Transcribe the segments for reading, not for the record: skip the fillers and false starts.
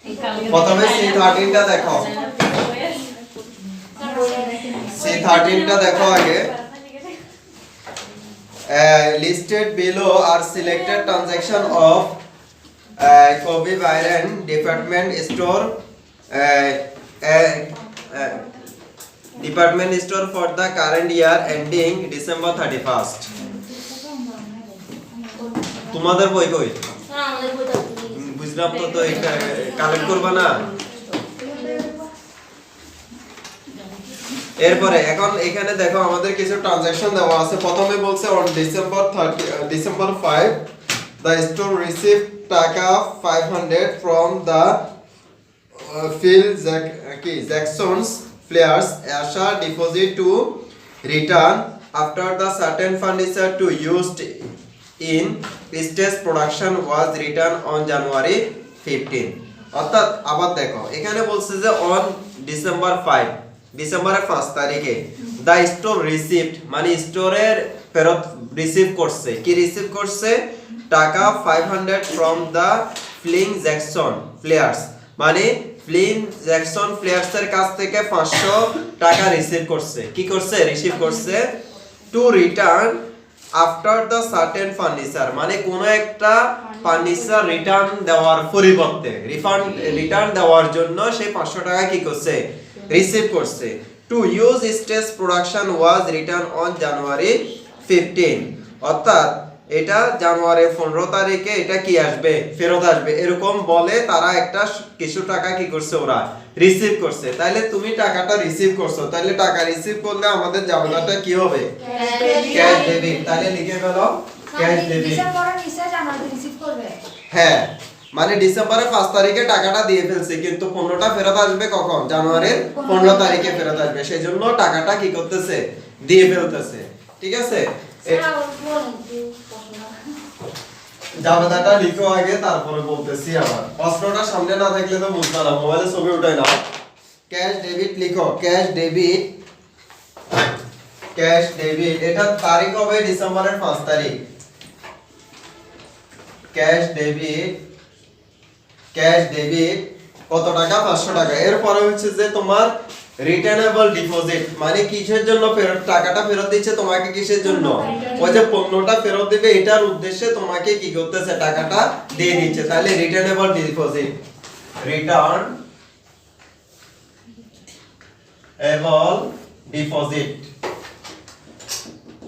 প্রথমে C13 টা দেখো, C13 টা দেখো আগে। Listed below are selected transaction of Kobe Byron department store for the current year ending December 31st. তোমাদের বই কই? আমাদের বইটা বুঝলাম তো, তো এটা কালেক্ট করবা না। এরপরে এখন এখানে দেখো আমাদের কিছু ট্রানজাকশন দেওয়া আছে। প্রথমে বলছে on December 5 the store received টাকা 500 from the Phil Jackson's players as a deposit to return after the certain furniture to used in stage production was returned on January 15. অর্থাৎ আবার দেখো এখানে বলছে যে on December 5 ডিসেম্বরের 5 তারিখে দা স্টোর রিসিভড মানে স্টোরের ফেরত রিসিভ করছে, কি রিসিভ করছে? টাকা 500 from the Fling Jackson players, মানে ফ্লিং জ্যাকসন প্লেয়ার্স এর কাছ থেকে 500 টাকা রিসিভ করছে। কি করছে? রিসিভ করছে। To return after the certain furniture, মানে কোন একটা ফার্নিচার রিটার্ন দেওয়ার পরিবর্তে রিটার্ন দেওয়ার জন্য সে 500 টাকা কি করছে? রিসিভ করছে। To use stage production was return on January 15, অর্থাৎ এটা জানুয়ারি 15 তারিখে এটা কি আসবে? ফেরত আসবে। এরকম বলে তারা একটা কিছু টাকা কি করছে? ওরা রিসিভ করছে। তাহলে তুমি টাকাটা রিসিভ করছো, তাহলে টাকা রিসিভ করলে আমাদের জামানতটা কি হবে? Cash debit. তাহলে লিখে ফেলো ক্যাশ ডেবিট। ডিসেম্বরের নিচে জানুয়ারি রিসিভ করবে। হ্যাঁ, মানে ডিসেম্বরের 5 তারিখে টাকাটা দিয়ে ফেলছে, কিন্তু 15টা ফেরত আসবে কখন? জানুয়ারির 15 তারিখে ফেরত আসবে। সেজন্য টাকাটা কি করতেছে? দিয়ে ফেলতেছে। ঠিক আছে, জাবেদাটা লিখো আগে, তারপরে বলতেছি আবার। প্রশ্নটা সামনে না থাকলে তো বুঝবা না, মোবাইলে ছবি উঠাই নাও। ক্যাশ ডেবিট লিখো, ক্যাশ ডেবিট, ক্যাশ ডেবিট। এটা তারিখ হবে ডিসেম্বরের 5 তারিখ। ক্যাশ ডেবিট, ক্যাশ ডেবিট কত টাকা? 500 টাকা। এরপরে হচ্ছে যে তোমার রিটার্নেবল ডিপোজিট, মানে কিসের জন্য ফেরত টাকাটা ফেরত দিচ্ছে তোমাকে? কিসের জন্য? ওই যে পণ্যটা ফেরত দিবে এটার উদ্দেশ্যে তোমাকে কি করতেছে? টাকাটা দিয়ে দিচ্ছে। তাহলে returnable deposit, returnable deposit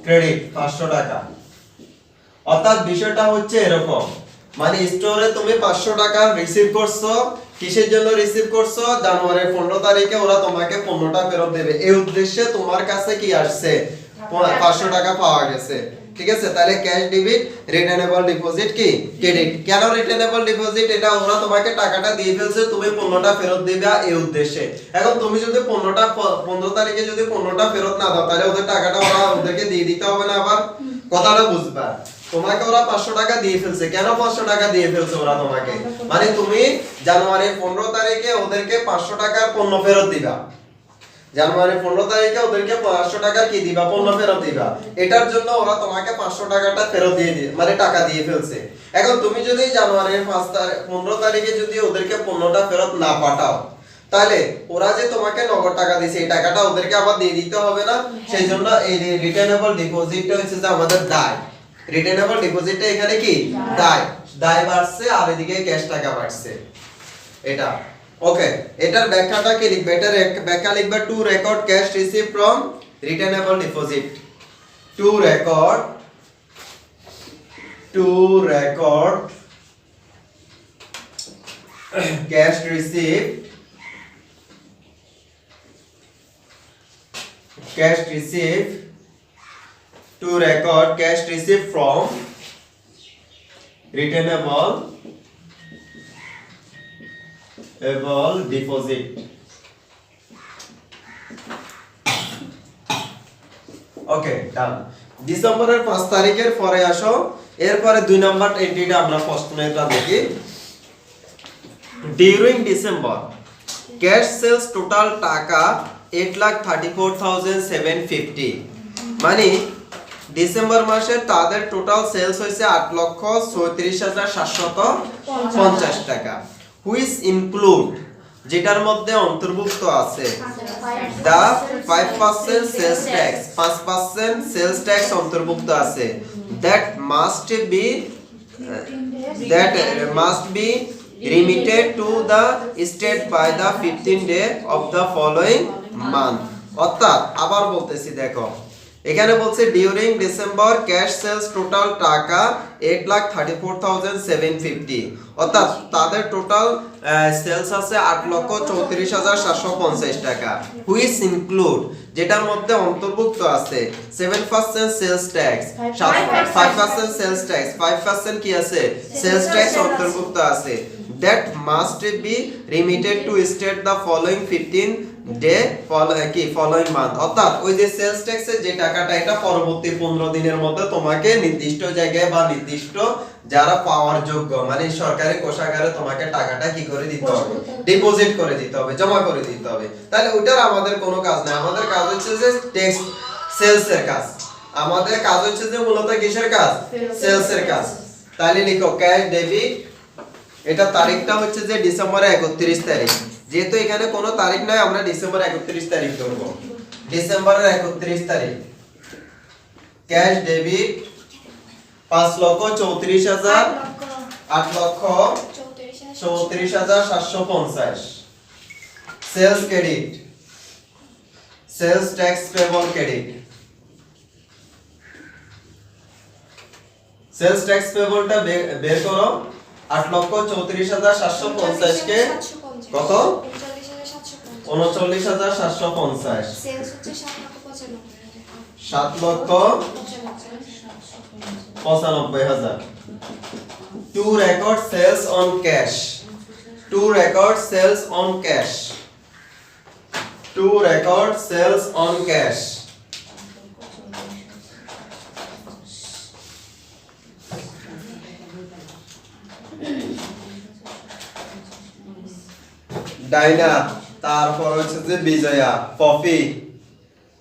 credit 500 টাকা। অর্থাৎ বিষয়টা হচ্ছে এরকম, মানে স্টোরে তুমি 500 টাকা রিসিভ করছো। কিসের জন্য রিসিভ করছো? জানুয়ারির 15 তারিখে ওরা তোমাকে পণ্যটা ফেরত দেবে, এই উদ্দেশ্যে তোমার কাছে কি আসছে? 500 টাকা পাওয়া গেছে। ঠিক আছে, তাহলে ক্যাশ ডেবিট, রিটার্নেবল ডিপোজিট কি ক্রেডিট। কেন রিটার্নেবল ডিপোজিট? এটা ওরা তোমাকে টাকাটা দিয়ে ফেলছে, তুমি পণ্যটা ফেরত দিবা এই উদ্দেশ্যে। এখন তুমি যদি পণ্যটা 15 তারিখে যদি পণ্যটা ফেরত না দাও, তাহলে ওদের টাকাটা ওদেরকে দিয়ে দিতে হবে না? আবার কথাটা বুঝবা। তোমাকে ওরা 500 টাকা দিয়ে ফেলছে। কেন 500 টাকা দিয়ে ফেলছে ওরা তোমাকে? মানে তুমি জানুয়ারির 15 তারিখে ওদেরকে 500 টাকার পণ্য ফেরত দিবা। জানুয়ারির 15 তারিখে ওদেরকে 500 টাকার কি দিবা? পণ্য ফেরত দিবা। এটার জন্য ওরা তোমাকে 500 টাকাটা ফেরত দিয়ে মানে টাকা দিয়ে ফেলছে। এখন তুমি যদি জানুয়ারির 15 তারিখে যদি ওদেরকে পণ্যটা ফেরত না পাঠাও, তাহলে ওরা যে তোমাকে নগদ টাকা দিয়েছে এই টাকাটা ওদেরকে আবার দিয়ে দিতে হবে না? সেইজন্য এই রিটার্নেবল ডিপোজিটটা হচ্ছে যে আমাদের দায়। রিটার্নেবল ডিপোজিটটা এখানে কি? দায়। দায় বাড়ছে আর এদিকে ক্যাশ টাকা বাড়ছে। এটা ওকে। এটার ব্যাখ্যাটা কি লিখবে? এটার ব্যাখ্যা লিখবে two record cash receive from returnable deposit. Two record cash receive to record cash received from returnable deposit. ওকে, ডান। ডিসেম্বরের 5 তারিখের পরে আসো। এরপরে 2 নাম্বার এন্ট্রিটা আমরা প্রশ্নটা দেখি। During December cash sales total টাকা 8,34,750, মানে ডিসেম্বর মাসে তাদের টোটাল সেলস হয়েছে 8,36,750 টাকা। হুইচ ইনক্লুড যেটার মধ্যে অন্তর্ভুক্ত আছে দা 5% সেলস ট্যাক্স 5% সেলস ট্যাক্স অন্তর্ভুক্ত আছে that must be remitted to the state by the 15th day of the following month অর্থাৎ আবার বলতেছি দেখো এখানে বলছে during December cash sales total টাকা 8,34,750 অর্থাৎ তাদের টোটাল সেলস আছে 8,34,750 টাকা হুইচ ইনক্লুড যেটার মধ্যে অন্তর্ভুক্ত আছে 7% সেলস ট্যাক্স 5% সেলস ট্যাক্স 5% কি আছে সেলস ট্যাক্স অন্তর্ভুক্ত আছে that must be remitted to state the following 15 day following month অর্থাৎ ওই যে সেলস ট্যাক্সের যে টাকাটা এটা পরবর্তী 15 দিনের মধ্যে তোমাকে নির্দিষ্ট জায়গায় বা নির্দিষ্ট যারা পাওয়ার যোগ্য মানে সরকারি কোষাগারে তোমাকে টাকাটা কি করে দিতে হবে ডিপোজিট করে দিতে হবে জমা করে দিতে হবে তাহলে ওটার আমাদের কোনো কাজ নাই আমাদের কাজ হচ্ছে যে ট্যাক্স সেলস এর কাজ আমাদের কাজ হচ্ছে যে মূলত কিসের কাজ সেলস এর কাজ তাহলে লিখো ক্যাশ ডেবিট এটা তারিখটা হচ্ছে যে ডিসেম্বরের 31 তারিখ যেহেতু এখানে কোনো তারিখ নাই আমরা ডিসেম্বর 31 তারিখ ধরব ডিসেম্বরের 31 তারিখ cash debit 5,34,000 8,34,750 sales credit sales tax payable credit sales tax পেবলটা বের করো 8,34,750 কে কত 39,750 সেলস হচ্ছে 7,95,000 to record sales on cash to record sales on cash to record sales on cash ডাইনা তারপর হচ্ছে যে বিজয়া পপি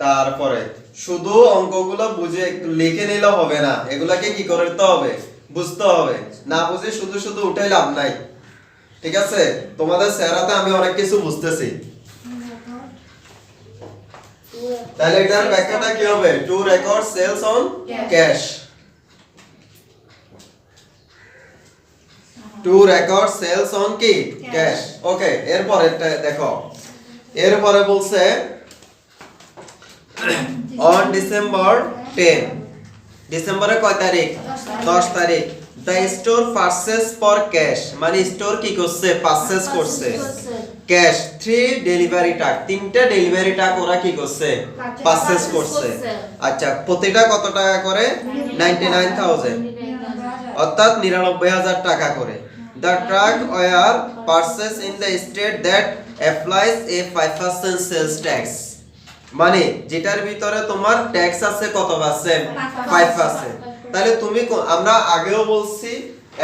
তারপরে শুধু অঙ্কগুলো বুঝে একটু লিখে নিলে হবে না এগুলাকে কি করতে হবে বুঝতে হবে না বুঝে শুধু শুধু উঠাই লাভ নাই ঠিক আছে তোমাদের স্যারাতে আমি অনেক কিছু বুঝতেছি তাহলে এটার ব্যাখ্যাটা কি হবে to record sales on cash to record sales on কি ক্যাশ ওকে এরপর এটা দেখো এরপরে বলছে অন ডিসেম্বর 10 ডিসেম্বরে কয় তারিখ 10 তারিখ the store purchase for cash মানে স্টোর কি করছে পারচেজ করছে ক্যাশ 3 ডেলিভারি টাক তিনটা ডেলিভারি টাক ওরা কি করছে পারচেজ করছে আচ্ছা প্রতিটা কত টাকা করে 99,000 অর্থাৎ 99,000 টাকা করে the truck were purchased in the state that applies a 5% sales tax মানে যেটার ভিতরে তোমার ট্যাক্স আছে কত পার্সেন্ট 5% তাহলে তুমি আমরা আগেও বলছি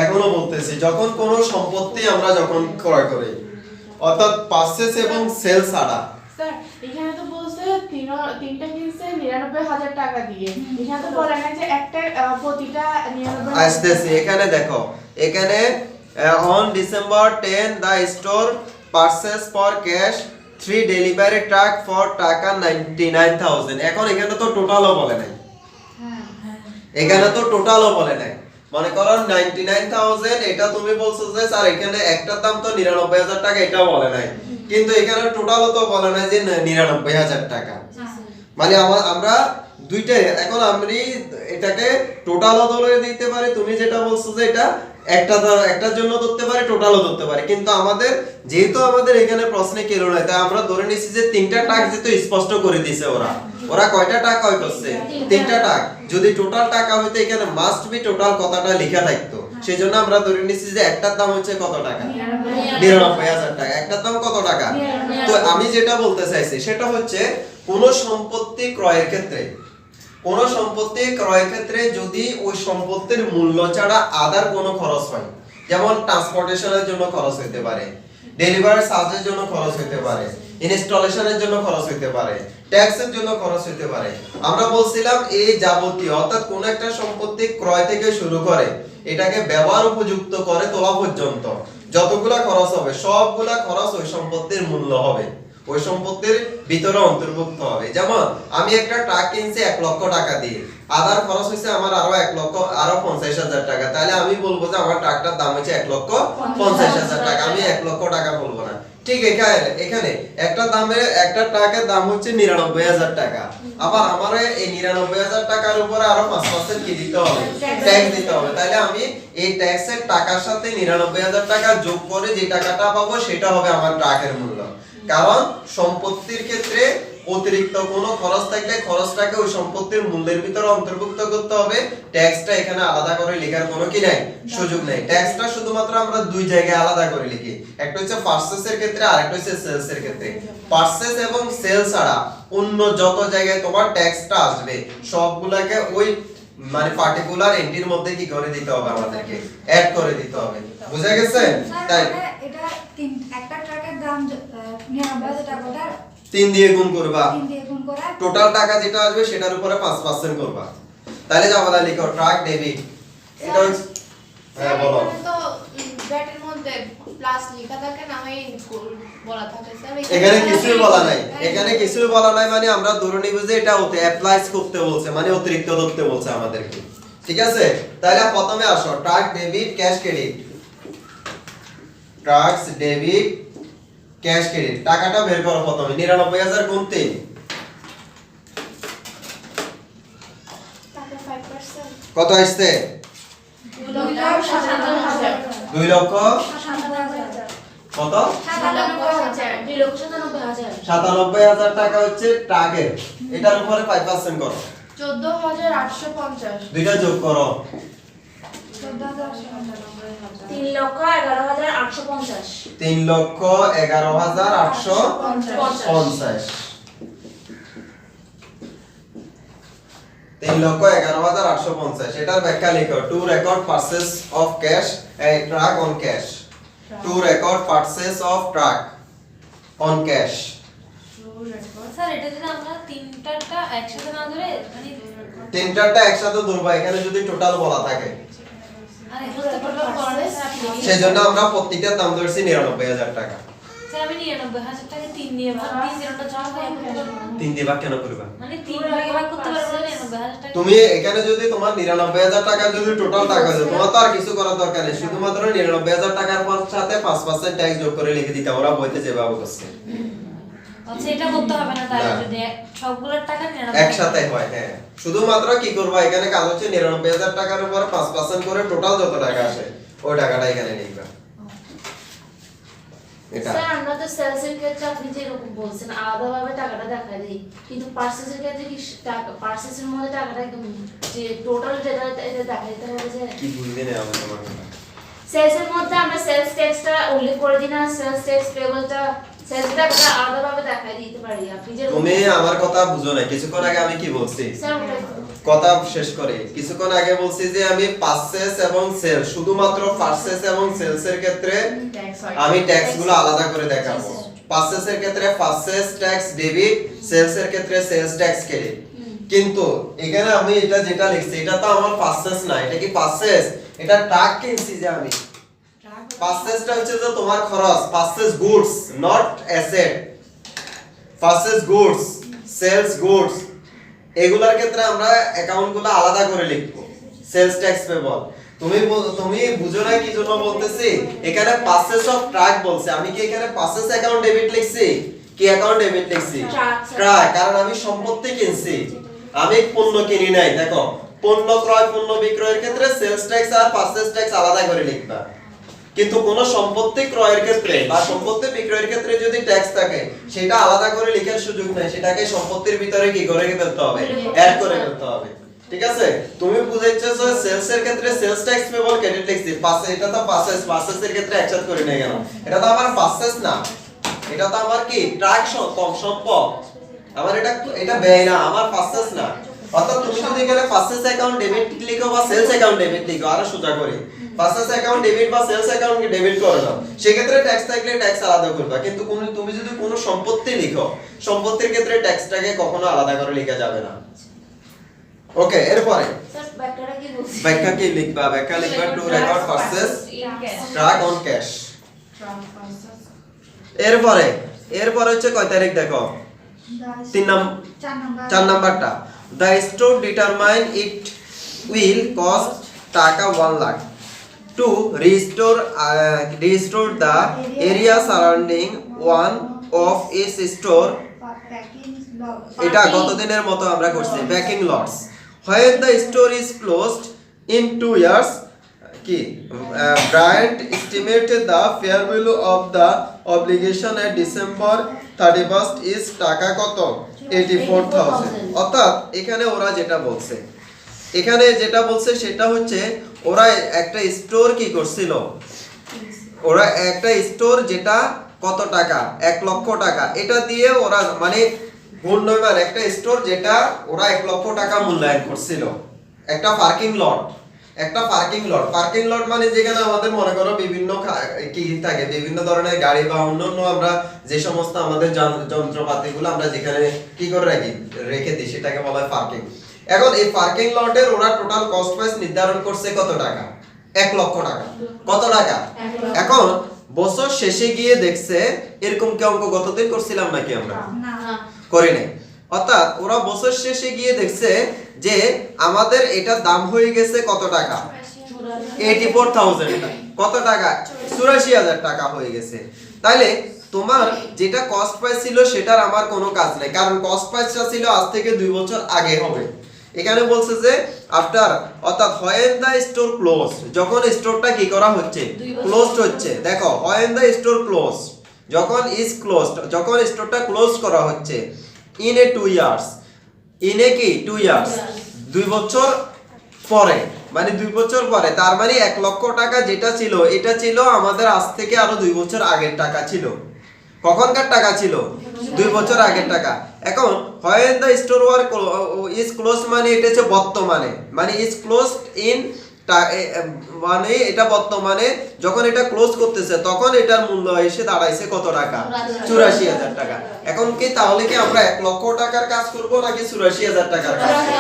এখনো বলতেছি যখন কোনো সম্পত্তি আমরা যখন ক্রয় করি অর্থাৎ পারচেজ এবং সেল ছাড়া স্যার এখানে তো বলছে তিনটা কিনছে 99,000 টাকা দিয়ে এখানে তো বলে না যে একটা প্রতিটা 99 আসতেছি এখানে দেখো এখানে on December 10 the store purchased for cash 3 delivery truck for টাকা 99,000 এখন এখানে তো টোটালও বলে নাই এখানে তো টোটালও বলে নাই মনে করো 99,000 এটা তুমি বলছো যে স্যার এখানে একটার দাম তো 99,000 টাকা এটাও বলে নাই কিন্তু এখানে টোটালও তো বলে নাই যে 99,000 টাকা মানে আমরা দুইটাই এখন আমি এটাকে টোটালও ধরে দিতে পারি তুমি যেটা বলছো যে এটা একটার জন্য ধরতে পারি টোটালও ধরতে পারি কিন্তু আমাদের যেহেতু আমাদের এখানে প্রশ্নে কেন নাই তাই আমরা ধরে নিছি যে তিনটা টাক যেহেতু স্পষ্ট করে দিয়েছে ওরা কয়টা টাকা কয় করছে তিনটা টাক যদি টোটাল টাকা হইতো এখানে মাস্ট বি টোটাল কথাটা লেখা থাকতো সেজন্য আমরা ধরে নিছি যে একটার দাম হচ্ছে কত টাকা 99,000 টাকা একটার দাম কত টাকা তো আমি যেটা বলতে চাইছি সেটা হচ্ছে কোন সম্পত্তি ক্রয়ের ক্ষেত্রে কোন সম্পত্তি ক্রয়ের ক্ষেত্রে যদি ওই সম্পত্তির মূল্য ছাড়া আদার কোনো খরচ হয় যেমন ট্রান্সপোর্টেশনের জন্য খরচ হতে পারে ডেলিভারি চার্জের জন্য খরচ হতে পারে ইনস্টলেশনের জন্য খরচ হতে পারে ট্যাক্সের জন্য খরচ হতে পারে আমরা বলছিলাম এই যাবতীয় অর্থাৎ কোন একটা সম্পত্তি ক্রয় থেকে শুরু করে এটাকে ব্যবহার উপযুক্ত করে তোলা পর্যন্ত যতগুলা খরচ হবে সবগুলা খরচ ওই সম্পত্তির মূল্য হবে, ওই সম্পত্তির ভিতরে অন্তর্ভুক্ত হবে। যেমন আমি একটা ট্রাক কিনছি 1 লক্ষ টাকা দিয়ে, আদার খরচ হইছে আমার আরো 50,000 টাকা, তাহলে আমি বলবো যে আমার ট্রাকটার দাম হচ্ছে 1,50,000 টাকা, আমি 1 লক্ষ টাকা বলবো না। ঠিক এখানে একটা ট্রাকের দাম হচ্ছে 99,000 টাকা, আবার আমার এই 99,000 টাকার উপরে আরো 5% কি দিতে হবে, ট্যাক্স দিতে হবে। তাহলে আমি এই ট্যাক্সের টাকার সাথে 99,000 টাকা যোগ করে যে টাকাটা পাবো সেটা হবে আমার ট্রাকের মূল্য। কারণ সম্পত্তির ক্ষেত্রে অতিরিক্ত কোনো খরচ থাকলে খরচটাকে ওই সম্পত্তির মূল্যের ভিতরে অন্তর্ভুক্ত করতে হবে, ট্যাক্সটা এখানে আলাদা করে লেখার কোনো কি নাই, সুযোগ নাই। ট্যাক্সটা শুধুমাত্র আমরা দুই জায়গায় আলাদা করে লিখি, একটা হচ্ছে পারচেজের ক্ষেত্রে আর একটা হচ্ছে সেলসের ক্ষেত্রে। পারচেজ এবং সেল ছাড়া অন্য যত জায়গায় তোমার ট্যাক্সটা আসবে সবগুলাকে ওই মানে পার্টিকুলার এন্ট্রির মধ্যে কি করে দিতে হবে, আমাদেরকে অ্যাড করে দিতে হবে। বুঝা গেছে? তাই এটা একটা ট্রাকের দাম 99,000 টাকা, 3 দিয়ে গুণ করবা, 3 দিয়ে গুণ করা টোটাল টাকা যেটা আসবে সেটার উপরে 5% করবা। তাহলে যাও বলা লিখো ট্রাক ডেবিট। এটা হচ্ছে হ্যাঁ বলো। তো ব্যাটের মধ্যে প্লাস লেখা থাকে না, আমি বলা থাকে স্যার এখানে কিছুই বলা নাই, এখানে কিছুই বলা নাই, মানে আমরা ধরে নিব যে এটা ওতে অ্যাপ্লাইজ করতে বলছে, মানে অতিরিক্ত ধরতে বলছে আমাদেরকে। ঠিক আছে? তাহলে প্রথমে আসো truck debit cash credit. Tracks debit cash credit, টাকাটা বের করো প্রথমে। 99,000 গুণ 3 টাকা 5% কত আসছে? 2,97,000 2 লক্ষ 97,000 কত? 2,97,000 97,000 টাকা হচ্ছে ট্রাকের, এটার উপরে 5% করো, 14,850 দুইটা যোগ করো, 3,11,850 3,11,850 3,11,850 এটার ব্যাখ্যা লিখো। To record purchase of cash truck on cash, to record purchase of truck on cash. Sir এটা যদি আমরা তিনটা একসাথে না ধরে মানে তিনটাটা একসাথে ধরবা এখানে যদি টোটাল বলা থাকে, আরে বুঝতে পারলাম পরে স্যার আপনি সেজন্য আমরা প্রত্যেকটার দাম ধরছি 99,000 টাকা। স্যার আমি 99,000 টাকা 3 দিয়ে ভাগ 3 যেটা জমা হয় 3 দিয়ে ভাগ কেন করবা? মানে 3 ভাগে ভাগ করতে পারবো না 99,000 টাকা। তুমি এখানে যদি তোমার 99,000 টাকা যদি টোটাল টাকা হয়, তোমার তো আর কিছু করার দরকার নেই, শুধুমাত্র 99,000 টাকার সাথে 5% ট্যাক্স যোগ করে লিখে দিতে, ওরা বইতে যেভাবে করছে আচ্ছা এটা করতে হবে না তাহলে না। যদি সবগুলোর টাকা 99,000 একসাথে হয়। হ্যাঁ, শুধুমাত্র কি করবা, এখানে কাজ হচ্ছে 99,000 টাকার উপর 5% করে টোটাল যত টাকা আসে ওই টাকাটা এখানে লিখবা। এটা স্যার আমরা তো সেলসের ক্ষেত্রে আপনি যে এরকম বলছেন আলাদাভাবে টাকাটা দেখা দেই, কিন্তু পার্সেসের ক্ষেত্রে কি টাকা পার্সেসের মধ্যে টাকাটা একদম যে টোটাল যেটা এটা দেখা দিতে হবে যে কি বুঝলি না আমি তোমার কথা। সেলসের মধ্যে আমরা সেলস ট্যাক্সটা উল্লেখ করে দিই না, সেলস ট্যাক্স পেবলটা সেলস ট্যাক্সটা আলাদাভাবে দেখাই দিতে পারি আপনি যে তুমি আমার কথা বুঝো না, কিছুক্ষণ আগে আমি কি বলছি স্যার ওটাই তো। কথা শেষ করে কিছুক্ষণ আগে বলছি যে আমি পারচেজ এবং সেল, শুধুমাত্র পারচেজ এবং সেলস এর ক্ষেত্রে ট্যাক্স হয়। আমি ট্যাক্স গুলো আলাদা করে দেখাবো। পারচেজ এর ক্ষেত্রে পারচেজ ট্যাক্স ডেবিট, সেলস এর ক্ষেত্রে সেলস ট্যাক্স ক্রেডিট। কিন্তু এখানে আমি এটা যেটা লিখছি এটা তো আমার পারচেজ না, এটা কি পারচেজ? এটা ট্রাক কিনছি যে আমি, পারচেজটা হচ্ছে যে তোমার খরচ, purchase goods not asset, purchase goods sales goods, এগুলার ক্ষেত্রে আমরা অ্যাকাউন্টগুলো আলাদা করে লিখবো। সেলস ট্যাক্স পেবল তুমি বুঝো না কি জন্য বলতেছি, এখানে পারচেজ অফ ট্রাক বলছে, আমি কি এখানে পারচেজ অ্যাকাউন্ট ডেবিট লিখছি কি অ্যাকাউন্ট ডেবিট লিখছি? ট্রাক, কারণ আমি সম্পত্তি কিনছি, আমি পণ্য কিনি নাই। দেখো পণ্য ক্রয় পণ্য বিক্রয়ের ক্ষেত্রে সেলস ট্যাক্স আর পারচেজ ট্যাক্স আলাদা করে লিখবা, কিন্তু কোন সম্পত্তি ক্রয়ের ক্ষেত্রে বা সম্পত্তি বিক্রয়ের ক্ষেত্রে যদি ট্যাক্স থাকে সেটা আলাদা করে লেখার সুযোগ নাই, সেটাকে সম্পত্তির ভিতরে কি করে ফেলতে হবে, অ্যাড করে ফেলতে হবে। ঠিক আছে? তুমি বুঝাইছো সেলস এর ক্ষেত্রে সেলস ট্যাক্স পেবল ক্রেডিট লিখছি, পারচেজ এটা তো পারচেজ এর ক্ষেত্রে একসাথে করে নেই কেন? এটা তো আমার পারচেজ না, এটা তো আমার কি ট্রাক কম সম্পদ, আমার এটা ব্যয় না, আমার পারচেজ না। অর্থাৎ তুমি যদি এখানে পারচেজ অ্যাকাউন্ট ডেবিট লিখো বা সেলস অ্যাকাউন্ট ডেবিট লিখো, আরো সোজা করে পারচেজ অ্যাকাউন্ট ডেবিট বা সেলস অ্যাকাউন্ট ডেবিট করে নাও, সেক্ষেত্রে ট্যাক্স থাকলে ট্যাক্স আলাদা করবা। কিন্তু তুমি যদি কোনো সম্পত্তি লিখো, সম্পত্তির ক্ষেত্রে ট্যাক্সটাকে কখনো আলাদা করে লেখা যাবে না। ওকে, এরপরে স্যার ব্যাখ্যাটা কি বলছি? ব্যাখ্যা কি লিখবা? ব্যাখ্যা লিখবা to record purchase truck on cash. এরপরে হচ্ছে কয় তারিখ দেখো, 4 নাম্বারটা, the store determine it will cost টাকা 1 lakh to restore the area surrounding one of its store. এটা গতদিনের মতো আমরা করছি, parking lots. When the store is closed in 2 years, কি Bryant estimated the fair value of the obligation at December 31st is টাকা কত, 84,000। অর্থাৎ এখানে ওরা যেটা বলছে, সেটা হচ্ছে ওরা একটা স্টোর কি করছিল, ওরা একটা স্টোর যেটা কত টাকা, 1 লক্ষ টাকা, এটা দিয়ে ওরা মানে মূল্যবান একটা স্টোর যেটা ওরা 1 লক্ষ টাকা মূল্যায়ন করছিল। একটা পার্কিং লট মানে যেখানে আমাদের মনে করো বিভিন্ন কি থাকে, বিভিন্ন ধরনের গাড়ি বা অন্যান্য আমরা যে সমস্ত আমাদের যন্ত্রপাতিগুলো আমরা যেখানে কি করে রেখে দিই সেটাকে বলা হয় পার্কিং। এখন এই পার্কিং লটের ওরা টোটাল কস্ট প্রাইস নির্ধারণ করছে কত টাকা, 1 লক্ষ টাকা। কত টাকা? এখন বছর শেষে গিয়ে দেখছে, এরকম কি অঙ্ক গতদিন করছিলাম নাকি আমরা? করি নাই। অর্থাৎ ওরা বছর শেষে গিয়ে দেখছে যে আমাদের এটার দাম হয়ে গেছে কত টাকা, 84,000। কত টাকা? 84,000 টাকা হয়ে গেছে। তাইলে তোমার যেটা কস্ট প্রাইস ছিল সেটার আমার কোনো কাজ নাই, কারণ কস্ট প্রাইসটা ছিল আজ থেকে 2 বছর আগে হবে। এখানে বলছে যে আফটার, অর্থাৎ হোয়েন দ্য স্টোর ক্লোজ, যখন স্টোরটা কি করা হচ্ছে, ক্লোজড হচ্ছে। দেখো হোয়েন দ্য স্টোর ক্লোজ, যখন ইজ ক্লোজড, যখন স্টোরটা ক্লোজ করা হচ্ছে, in a 2 years, in a কি 2 ইয়ার্স, 2 বছর পরে, মানে 2 বছর পরে, তার মানে 1 লক্ষ টাকা যেটা ছিল এটা ছিল আমাদের আজ থেকে আরো 2 বছর আগের টাকা ছিল। কখনকার টাকা ছিল? 2 বছর আগের টাকা। এখন when the store were is close মানে এটা হচ্ছে বর্তমানে, মানে ইজ ক্লোজড ইন, মানে এটা বর্তমানে যখন এটা ক্লোজ করতেছে তখন এটার মূল্য এসে দাঁড়াইছে কত টাকা, 84,000 টাকা। এখন কি তাহলে কি আমরা 1 লক্ষ টাকার কাজ করব নাকি 84,000 টাকার কাজ করব?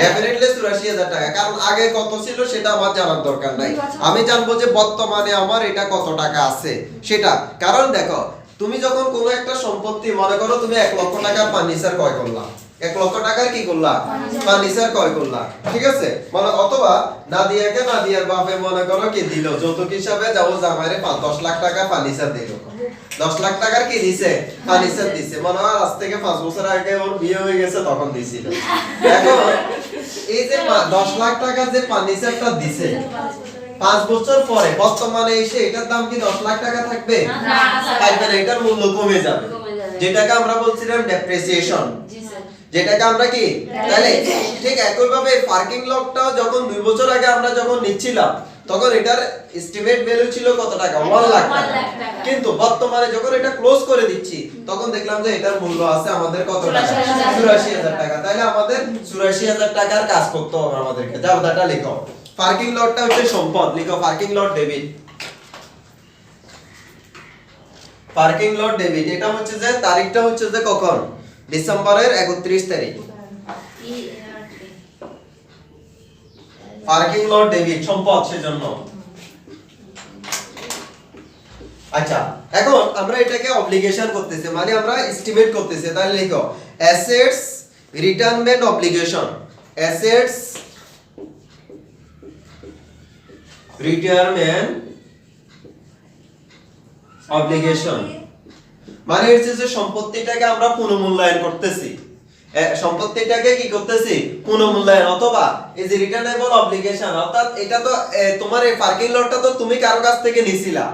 ডেফিনেটলি 84,000 টাকা, কারণ আগে কত ছিল সেটা আমার জানার দরকার নাই, আমি জানবো যে বর্তমানে আমার এটা কত টাকা আছে সেটা। কারণ দেখো তুমি যখন কোনো একটা সম্পত্তি, মনে করো তুমি 1 লক্ষ টাকার ফার্নিচার ক্রয় করলা, 1 লক্ষ টাকার কি করলা, ফার্নিচার ক্রয় করলা, ঠিক আছে, মানে অথবা নাদিয়ার বাপে মনে করো কি দিল যৌতুক হিসাবে, যাবো জামাইরে 10 লাখ টাকা ফার্নিচার দিল, 10 লাখ টাকার কি দিছে, ফার্নিচার দিছে, মনে হয় আজ থেকে 5 বছর আগে ওর বিয়ে হয়ে গেছে তখন দিছিল। এখন এই যে 10 লাখ টাকার যে ফার্নিচারটা দিছে 5 বছর পরে বর্তমানে এসে এটার দাম কি 10 লাখ টাকা থাকবে? থাকবে না, এটার মূল্য কমে যাবে, যেটাকে আমরা বলছিলাম ডেপ্রিসিয়েশন, যেটাকে আমরা কি, তাহলে ঠিক একই ভাবে পার্কিং লটটাও যখন 2 বছর আগে আমরা যখন নিচ্ছিলাম তখন এটার এস্টিমেট ভ্যালু ছিল কত টাকা, 1 লাখ টাকা। কিন্তু বর্তমানে যখন এটা ক্লোজ করে দিচ্ছি তখন দেখলাম যে এটার মূল্য আছে আমাদের কত টাকা, 84,000 টাকা। তাহলে আমাদের 84,000 টাকার কাজ করতে হবে আমাদেরকে। যাও দাটা লিখো, পার্কিং লটটা হচ্ছে সম্পদ, লিখো parking lot debit, parking lot debit. এটা হচ্ছে যে তারিখটা হচ্ছে যে কখন, ডিসেম্বরের 31 তারিখ। পার্কিং লট ডেবিট সম্পদ সেজন্য। আচ্ছা এখন আমরা এটাকে অব্লিগেশন করতেছি, মানে আমরা এস্টিমেট করতেছি। তাহলে লিখো অ্যাসেটস রিটার্নমেন্ট অব্লিগেশন, অ্যাসেটস রিটার্নমেন্ট অব্লিগেশন মানে হচ্ছে যে সম্পত্তিটাকে আমরা পুনর্মূল্যায়ন করতেছি, সম্পত্তিটাকে কি করতেছি, পুনর্মূল্যায়ন, অথবা এই যে রিটার্নেবল অব্লিগেশন, অর্থাৎ এটা তো তোমার এই পার্কিং লটটা তো তুমি কারো কাছ থেকে নিছিলা,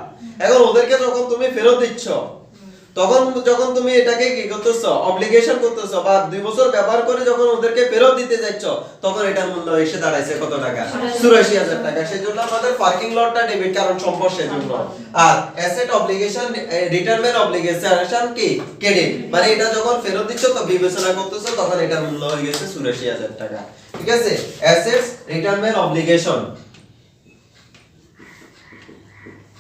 এখন ওদেরকে যখন তুমি ফেরত দিচ্ছ তখন যখন তুমি এটাকে কি করতেছো, অব্লিগেশন করতেছো, বা 2 বছর ব্যবহার করে যখন ওদেরকে ফেরত দিতে যাচ্ছ তখন এটার মূল্য এসে দাঁড়াইছে কত টাকা, 84,000 টাকা। সেজন্য আমাদের পার্কিং লটটা ডেবিট, কারণ সম্পদ সেজন্য। আর অ্যাসেট অব্লিগেশন রিটার্নমেন্ট অব্লিগেশন কি ক্রেডিট, মানে এটা যখন ফেরত দিচ্ছ তো বিবেচনা করতেছো তখন এটার মূল্য হয়ে গেছে 84,000 টাকা। ঠিক আছে, অ্যাসেটস রিটার্নমেন্ট অব্লিগেশন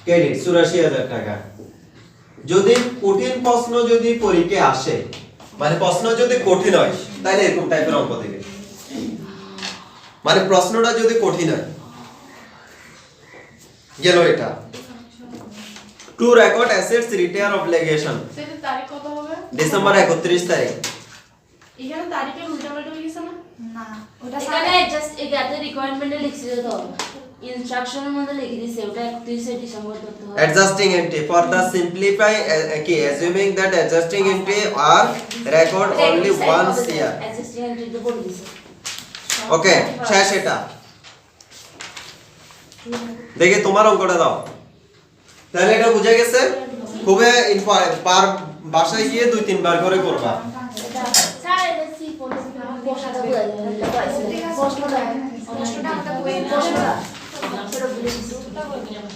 ক্রেডিট 84,000 টাকা। যদি কঠিন প্রশ্ন যদি পরীক্ষায় আসে, মানে প্রশ্ন যদি কঠিন হয় তাহলে এরকম টাইপের অঙ্ক দেবে, মানে প্রশ্নটা যদি কঠিন হয়, গেল এটা। Two record assets retire obligation সেটা তারিখ কত হবে? ডিসেম্বর 31 তারিখ। এখানে তারিখে উল্টাপাল্টা হয়ে গেছে না? না ওটা এখানে জাস্ট এটাতে রিকোয়ারমেন্টে লিখছিল তো ইনস্ট্রাকশনের মধ্যে লিখে দিয়েছে ওটা 31 ডিসেম্বর করতে হবে। adjusting entry for the simplify কি assuming that adjusting entry are record only once year existing এন্ট্রিতে বলে দিয়েছে। ওকে শেষ এটা দেখি তোমার অঙ্কটা দাও তাহলে এটা বুঝে গেছে খুবই বার বাসায় গিয়ে 2-3 বার করে করবা স্যার এটা সি প্রশ্নটা বলে দেন প্রশ্নটা আমাকে বইয়ে দাও। প্রশ্নটা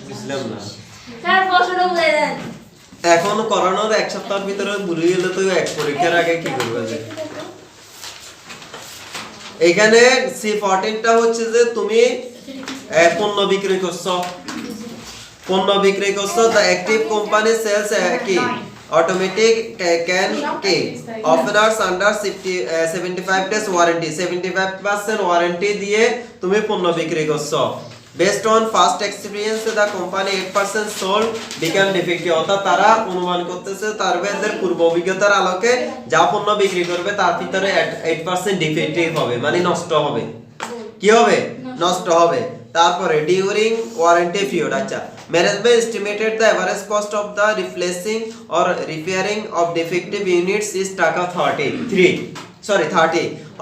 বুঝলাম না স্যার প্রশ্নটা বলে দেন। এখন করানোর এক সপ্তাহের ভিতরে ভুলে গেলে তো এক পরীক্ষার আগে কি করবে যে এখানে C14টা হচ্ছে যে তুমি পণ্য বিক্রি করছো the active company sells কি automatic can কি offers under 75 days warranty 75% warranty দিয়ে তুমি পণ্য বিক্রি করছো based on past experience the company 8% sold become defective অর্থাৎ তারা অনুমান করতেছে তার এদের পূর্ব অভিজ্ঞতার আলোকে যা পণ্য বিক্রি করবে তার ভিতরে 8% ডিফেক্টিভ হবে মানে নষ্ট হবে কি হবে নষ্ট হবে তারপরে ডিউরিং ওয়ারেন্টি পিরিয়ড আচ্ছা management estimated the average cost of the replacing or repairing of defective units is টাকা 30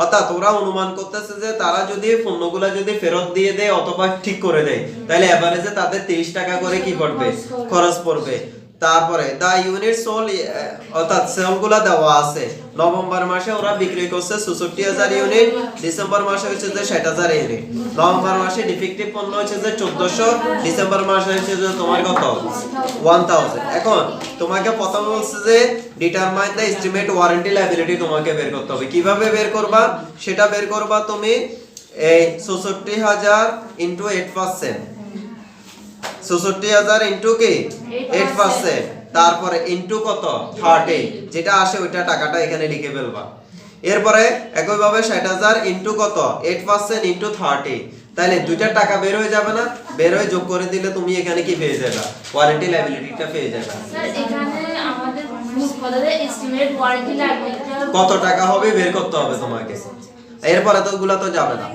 অর্থাৎ ওরা অনুমান করতেছে যে তারা যদি পণ্যগুলো যদি ফেরত দিয়ে দেয় অথবা ঠিক করে দেয় তাহলে এভারেজে তাদের 30 টাকা করে কি পড়বে খরচ পড়বে তারপরে দা ইউনিট সোল অর্থাৎ সেলগুলো দেওয়া আছে নভেম্বর মাসে ওরা বিক্রি করছে 66000 ইউনিট ডিসেম্বর মাসে হচ্ছে যে 60000 ইউনিট নভেম্বর মাসে ডিফেক্টিভ পণ্য হচ্ছে যে 1400 ডিসেম্বর মাসে হচ্ছে যে তোমার কত 1000 এখন তোমাকে প্রথম বলছে যে determine the estimate warranty liability তোমাকে বের করতে হবে কিভাবে বের করবা সেটা বের করবা তুমি এই 66000 * 8% 66000 ইনটু কি 8% তারপরে ইনটু কত 30 যেটা আসে ওইটা টাকাটা এখানে লিখে ফেলবা এরপরে একই ভাবে 60000 ইনটু কত 8% ইনটু 30 তাহলে দুইটা টাকা বের হয়ে যাবে না বের হয়ে যোগ করে দিলে তুমি এখানে কি পেয়ে যাবে ওয়ারেন্টি লায়াবিলিটিটা পেয়ে যাবে স্যার এখানে আমাদের মুখপদে এস্টিমেট ওয়ারেন্টি লায়াবিলিটি কত টাকা হবে বের করতে হবে তোমাকে এরপরে তো ওগুলা তো যাবে না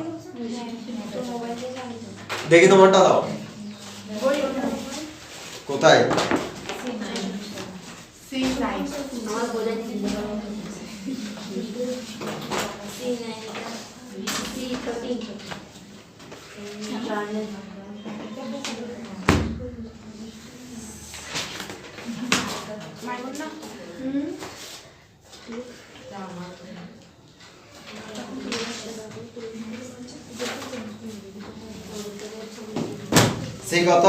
দেখি তোমারটা দাও কোথায় C9 আমার বলে দিন সি কত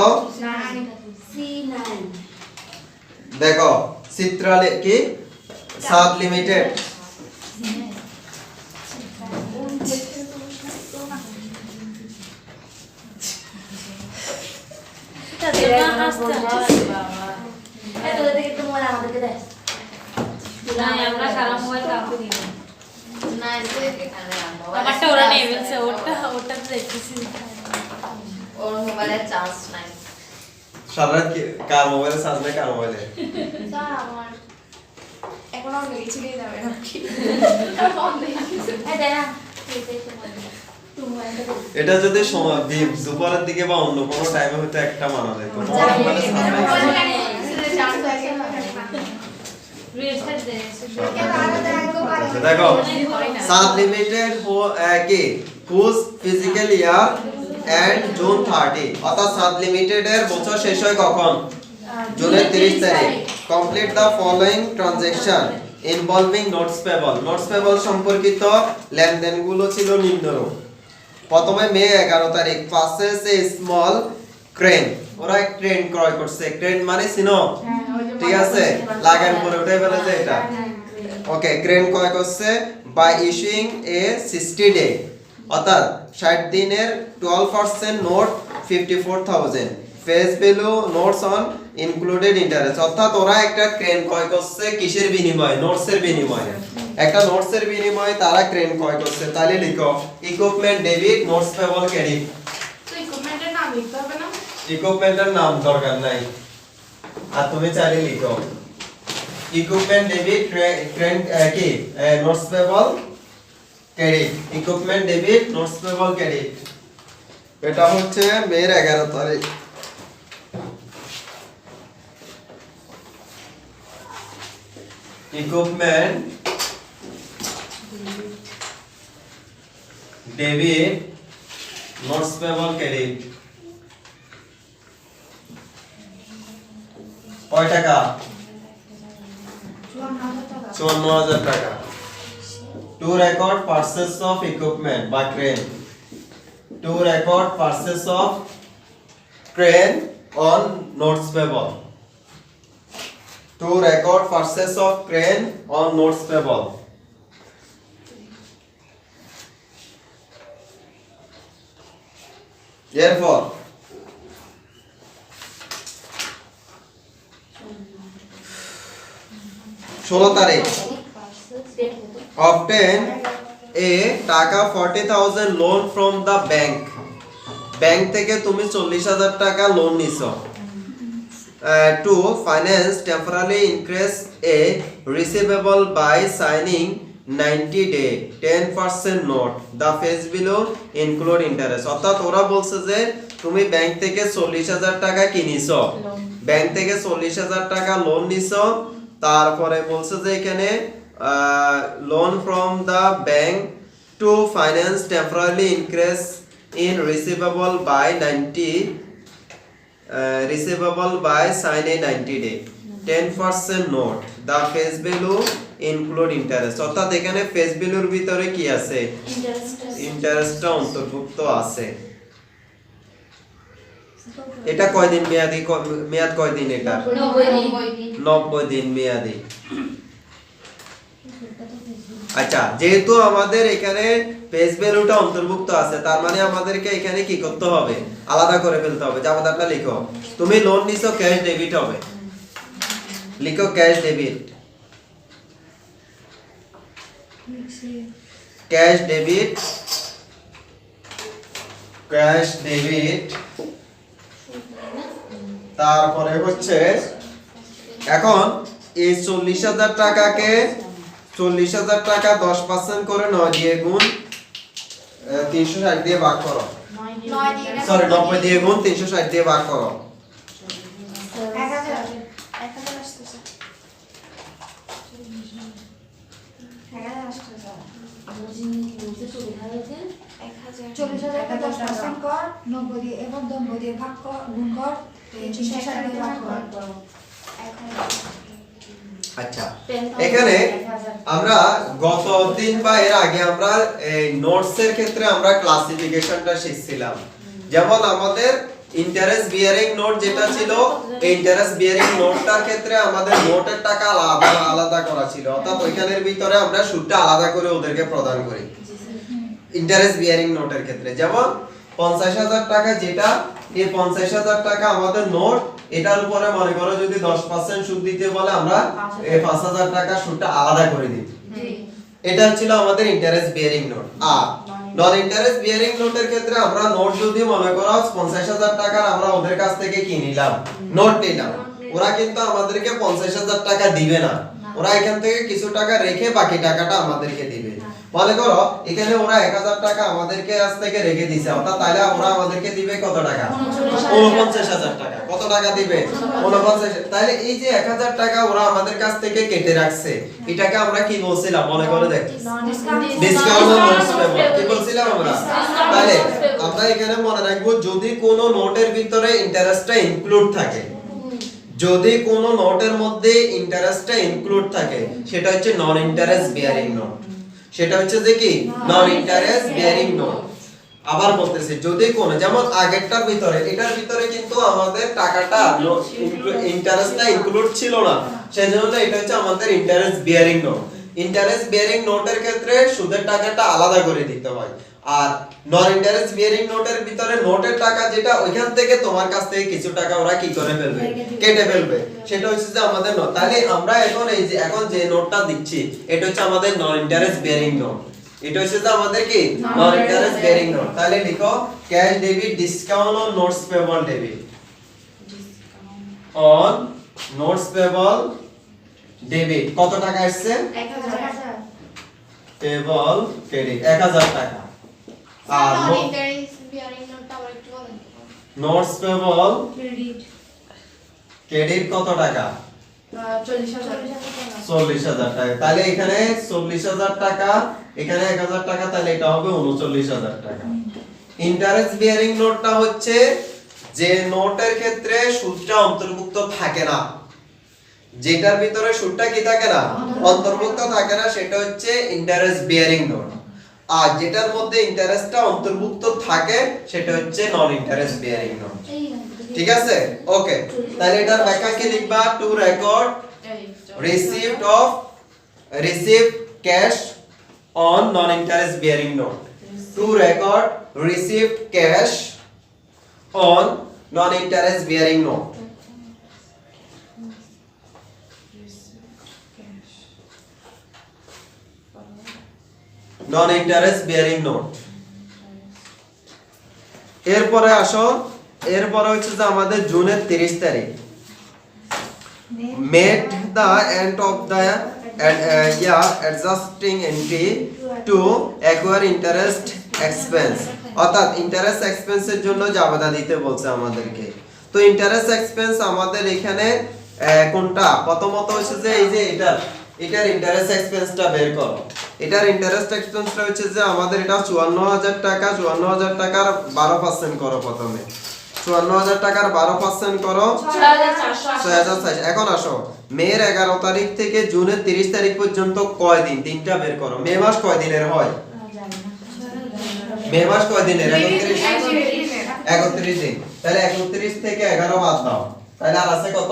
C9 দেখো চিত্রালে কি সাব লিমিটেড আমরা সারা মোবাইল কাউকে দিই না। আমারটা ওরা নিয়ে ফেলছে, ওটা তো দেখতেছি। ওর মোবাইলের চার্জ নাই। সারারাত কি কার মোবাইলে চার্জ নাই কার মোবাইলে স্যার আমার এখন আর লেগেছিলেই যাবে না কি এটা যদি সময় দুপুরের দিকে বা অন্য কোনো টাইমে হয়তো একটা মানা যায় তো মোবাইলে চার্জ নাই দেখো সাব লিমিটেড কি whose physical year end June 30 অর্থাৎ সাব লিমিটেড এর বছর শেষ হয় কখন জুনের 30 তারিখ complete the following transaction involving notes payable সম্পর্কিত লেনদেনগুলো ছিল নিম্নরূপ প্রথমে মে 11 তারিখ পারচেজ এ স্মল ক্রেন ওরা এক ক্রেন ক্রয় করছে ক্রেন মানে সিনো ঠিক আছে লাগার উপরে উঠে ফেলেছে এটা ওকে ক্রেন ক্রয় করছে বাই ইস্যুইং এ 60 ডে অর্থাৎ 60 দিনের 12% note 54000 face value notes on included interest অর্থাৎ ওরা একটা ক্রেন ক্রয় করছে কিসের বিনিময়ে নোটসের বিনিময়ে একটা নোটসের বিনিময়ে তারা ক্রেন ক্রয় করছে তাহলে লিখো equipment debit notes payable credit তো ইকুইপমেন্টের নাম লিখতে হবে না ইকুইপমেন্টের নাম দরকার নাই আর তুমি চাইলে লিখো ইকুইপমেন্ট ডেবিট কি notes payable credit equipment debit notes payable credit এটা হচ্ছে মের 11 তারিখ equipment debit notes payable credit কয় টাকা 54,000 টাকা to record purchase of equipment by crane to record purchase of crane on notes payable to record purchase of crane on notes payable therefore ষোলো তারিখ obtain a টাকা 40,000 loan from the bank bank থেকে তুমি 40,000 টাকা loan নিছো to finance temporarily increase a receivable by signing 90-day 10% note the face below include interest অর্থাৎ ওরা বলছে যে তুমি ব্যাংক থেকে 40,000 টাকা কিনিছো ব্যাংক থেকে 40,000 টাকা লোন নিছো তারপরে বলছে যে এখানে loan from the bank to finance temporarily increase in receivable by sign a 90-day 10% note the face value include interest অর্থাৎ এখানে face value এর ভিতরে কি আছে ইন্টারেস্টটা অন্তর্ভুক্ত আছে এটা কয় দিন মেয়াদি মেয়াদ কয় দিন এটা 90 দিন মেয়াদি আচ্ছা যেহেতু আমাদের এখানে ফেস ভ্যালুটা অন্তর্ভুক্ত আছে তার মানে আমাদেরকে এখানে কি করতে হবে আলাদা করে ফেলতে হবে জামাদারটা লিখো তুমি লোন নিছো ক্যাশ ডেবিট হবে লিখো ক্যাশ ডেবিট ক্যাশ ডেবিট তারপরে হচ্ছে এখন এই 40,000 টাকাকে 40,000 টাকা 10% করে 9 দিয়ে গুণ 360 দিয়ে ভাগ করো সরি 90 দিয়ে গুণ 360 দিয়ে ভাগ করো 1000 আসতেছে 40,000 কে 10% কর 90 দিয়ে এবং 90 দিয়ে ভাগ কর গুণ কর 360 দিয়ে ভাগ কর আচ্ছা এখানে আমরা গত দিন বা এর আগে আমরা এই নোটস এর ক্ষেত্রে আমরা ক্লাসিফিকেশনটা শিখছিলাম যেমন আমাদের ইন্টারেস্ট বিয়ারিং নোট যেটা ছিল এই ইন্টারেস্ট বিয়ারিং নোটটার ক্ষেত্রে আমাদের নোটের টাকা আলাদা করা ছিল অর্থাৎ ওইখানের ভিতরে আমরা সুদটা আলাদা করে ওদেরকে প্রদান করি ইন্টারেস্ট বিয়ারিং নোটের ক্ষেত্রে যেমন 50,000 টাকা যেটা এই 50,000 টাকা আমাদের নোট এটার উপরে মনে করো যদি 10% সুদ দিতে বলে আমরা এই 5,000 টাকা সুদটা আলাদা করে দিই এটা ছিল আমাদের ইন্টারেস্ট বিয়ারিং নোট আর নন ইন্টারেস্ট বিয়ারিং নোটের ক্ষেত্রে আমরা নোট যদি মনে করো 50,000 টাকার আমরা ওদের কাছ থেকে কিনিলাম নোট নিলাম ওরা কিন্তু আমাদেরকে 50,000 টাকা দিবে না ওরা এখান থেকে কিছু টাকা রেখে বাকি টাকাটা আমাদেরকে দিবে মনে করো এখানে ওরা 1,000 টাকা আমাদেরকে কাছ থেকে রেখে দিয়েছে অর্থাৎ তাহলে ওরা আমাদেরকে দিবে কত টাকা 49,000 টাকা কত টাকা দিবে 49 তাহলে এই যে 1,000 টাকা ওরা আমাদের কাছ থেকে কেটে রাখছে এটাকে আমরা কি বলছিলাম মনে করে দেখ ডিসকাউন্ট নোটস পেবল কি বলছিলাম আমরা তাহলে আমরা এখানে মনে রাখবো যদি কোনো নোটের ভিতরে ইন্টারেস্টটা ইনক্লুড থাকে যদি কোনো নোটের মধ্যে ইন্টারেস্টটা ইনক্লুড থাকে সেটা হচ্ছে নন ইন্টারেস্ট বিয়ারিং নোট সেটা হচ্ছে যে কি নন ইন্টারেস্ট বিয়ারিং নোট আবার বলতেছি যদি কোন যেমন আগেরটার ভিতরে এটার ভিতরে কিন্তু আমাদের টাকাটা ইন্টারেস্টটা ইনক্লুড ছিল না সেজন্য এটা হচ্ছে আমাদের interest bearing note interest bearing নোটের ক্ষেত্রে সুদের টাকাটা আলাদা করে দিতে হয় আর নন ইন্টারেস্ট বিয়ারিং নোটের ভিতরে নোটের টাকা যেটা ওইখান থেকে তোমার কাছ থেকে কিছু টাকা ওরা কি করে ফেলবে কেটে ফেলবে সেটা হচ্ছে যে আমাদের নোট তাহলে আমরা এখন এই যে এখন যে নোটটা দিচ্ছি এটা হচ্ছে আমাদের নন ইন্টারেস্ট বিয়ারিং নোট এটা হচ্ছে যে আমাদের কি নন ইন্টারেস্ট বিয়ারিং নোট তাহলে লিখো cash debit discount on notes payable debit on notes payable debit কত টাকা আসছে 1000 পেবল ক্রেডিট 1000 টাকা আর নোটস পেবল ক্রেডিট ক্রেডিট কত টাকা 40,000 টাকা তাহলে এখানে 40,000 টাকা এখানে 1000 টাকা তাহলে এটা হবে 39,000 টাকা ইন্টারেস্ট বিয়ারিং নোটটা হচ্ছে যে নোটের ক্ষেত্রে সুদটা অন্তর্ভুক্ত থাকে না যেটার ভিতরে সুদটা কি থাকে না অন্তর্ভুক্ত থাকে না সেটা হচ্ছে ইন্টারেস্ট বিয়ারিং নোট আর যেটার মধ্যে ইন্টারেস্টটা অন্তর্ভুক্ত থাকে সেটা হচ্ছে নন ইন্টারেস্ট বিয়ারিং নোট ঠিক আছে ওকে তাহলে এটার ব্যাখ্যা কি লিখবা to record receipt of received cash on non interest bearing note to record received cash on non interest bearing note non interest bearing note এরপরে আসো এরপরে হচ্ছে যে আমাদের জুনের 30 তারিখ made the end of the adjusting entry to acquire interest expense অর্থাৎ interest এক্সপেন্সের জন্য জাবেদা দিতে বলছে আমাদেরকে তো ইন্টারেস্ট এক্সপেন্স আমাদের এখানে কোনটা প্রথমত হচ্ছে যে এই যে এটার ইন্টারেস্ট এক্সপেন্সটা বের করো এটার ইন্টারেস্ট এক্সপেন্সটা হচ্ছে যে আমাদের এটা 54000 টাকা 54000 টাকার 12% করো প্রথমে 54000 টাকার 12% করো 6400 এখন আসো মের 11 তারিখ থেকে জুনের 30 তারিখ পর্যন্ত কয় দিন তিনটা বের করো মে মাস কয় দিনের হয় মে মাস কয় দিনের 31 দিন তাহলে 31 থেকে 11 বাদ দাও তাহলে আর আছে কত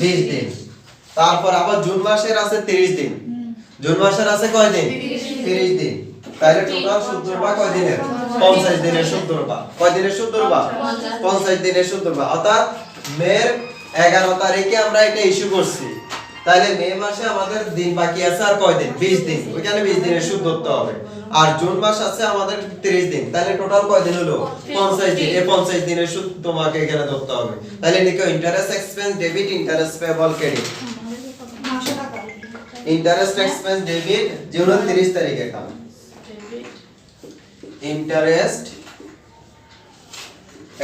20 দিন তারপর আবার জুন মাসের আছে 30 দিন জুন মাসের আছে কয় দিন 30 দিন তাহলে টোটাল সূত্রটা কয় দিনের 50 দিনের সূত্রটা কয় দিনের সূত্রটা 50 দিনের সূত্রটা অর্থাৎ মের 11 তারিখে আমরা এটা ইস্যু করছি তাহলে মে মাসে আমাদের দিন বাকি আছে আর কয় দিন 20 দিন ওখানে 20 দিনের সুদ ধরতে হবে আর জুন মাস আছে আমাদের 30 দিন তাহলে টোটাল কয় দিন হলো 50 দিন এই 50 দিনের সুদ তোমাকে এখানে ধরতে হবে তাহলে লিখো interest expense debit interest payable credit 900 টাকা ইন্টারেস্ট এক্সপেন্স ডেবিট জুনের 30 তারিখে এটা interest